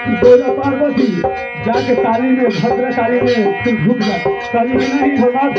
बोला पार्वती जाके काली में भद्र काली में तुम झुक जा काली में नहीं हमारा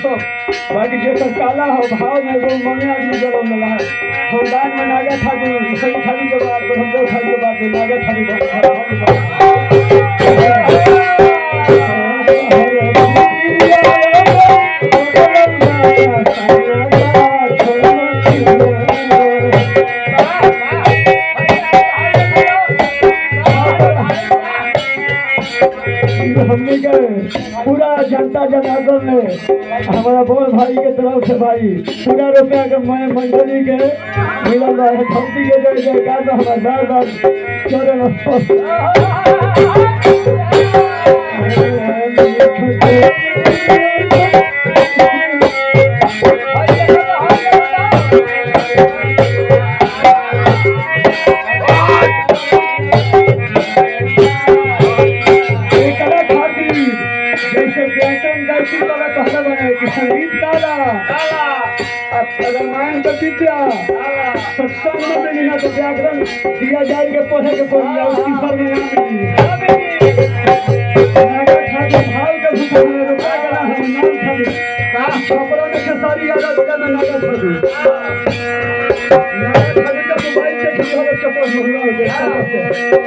था बाकी जो काला हो भाव में वो मम्मी आदमी जरूर मिला है खानदान में नागा ठाकुर सही थाली के बाद हम थाली के बाद नागा थाली हमने के पूरा जनता जनार्दन ने हमारा बोल भाई के तरफ से भाई पूरा रुपया के मैं मंडली के मिला है धमती के जय जयकार में हमारा बार बार चले सत्संग में मिली ना तो व्याकरण दिया जाए के पढ़े के पढ़िया उसकी सर में ना मिली नागा ठाकुर भाव के भूख में रुपया के ना हम नाम खाली कपड़ों में खेसारी आदत का नागा ठाकुर का मोबाइल से खड़ी हो चप्पल हुआ हो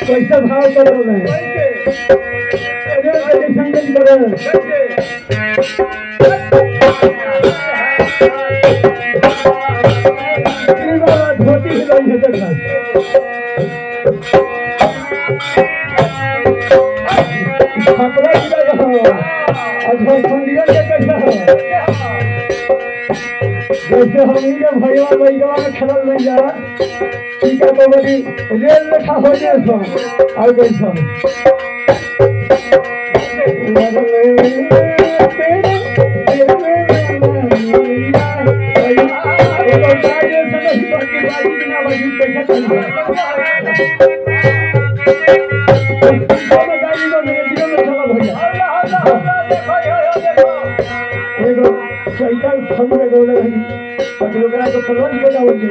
कैसे भाव कर रहे हैं संगत धोती जैसे हमनी के भैया बैगवा में खेलल नहीं जा ठीक है कबड्डी रेल लेखा हो जाए सो और कैसा साइकिल फंड में डोले रही ताकि लोग को फलवन के जाओ जी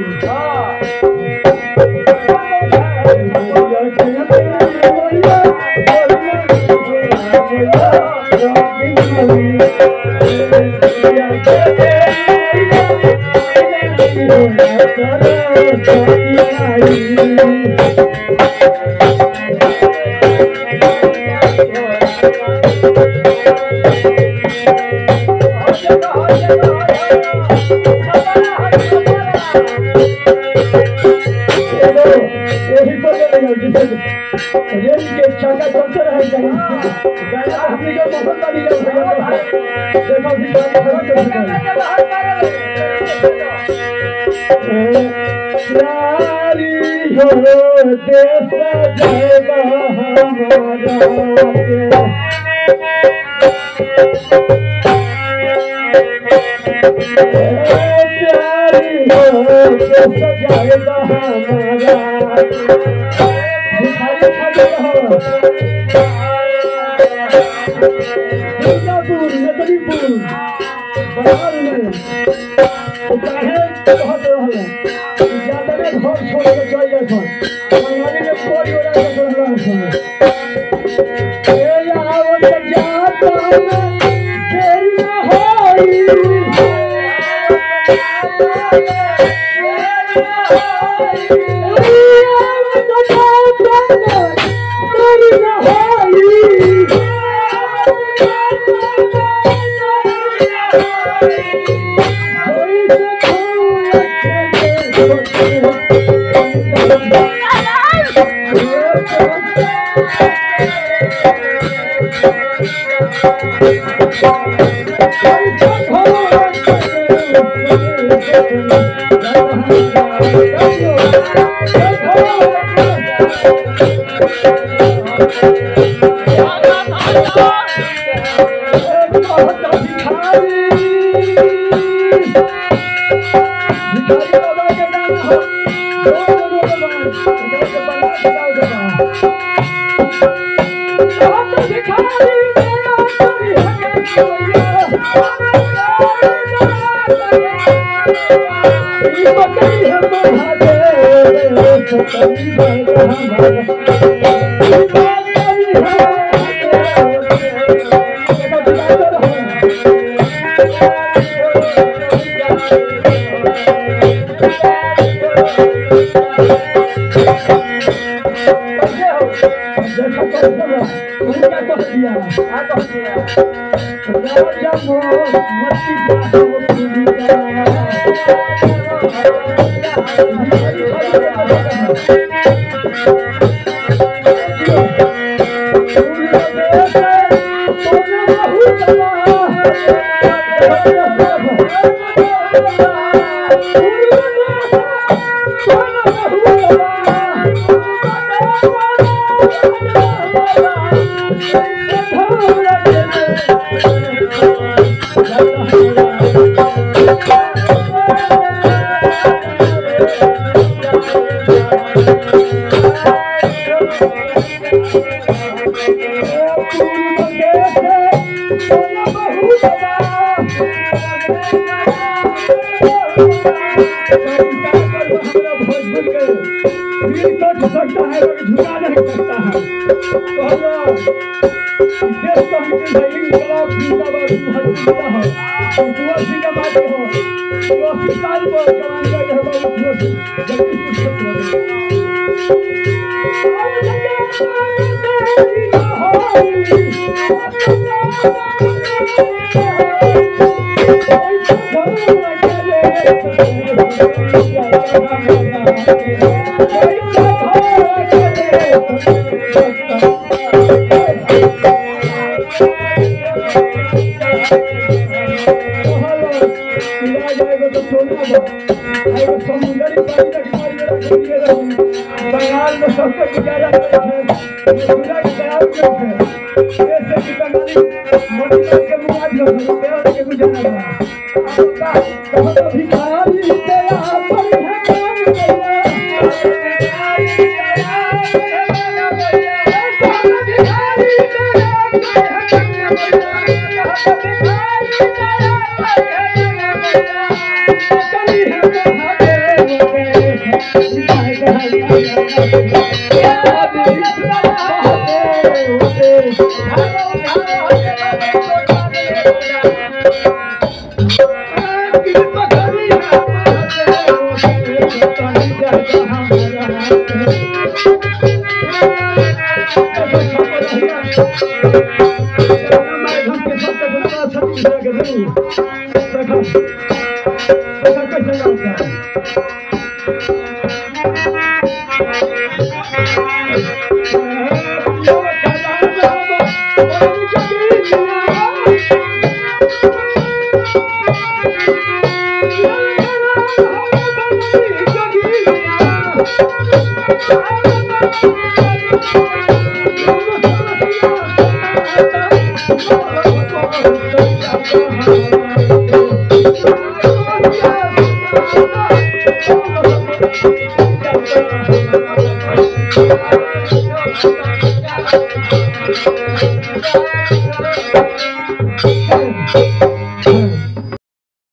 रेल के चाका चलते रहे गाना हमने को पसंद नहीं लगा देखो भी यारी हो देश जाएगा हमारा दुर्गापुर नदरीपुर बाजार में चाहे बहुत रहल ज्यादा घर छोड़ के चल जाए बंगाली के कोई ओरा के रहल समय ए आवत जाता तेरी ना होई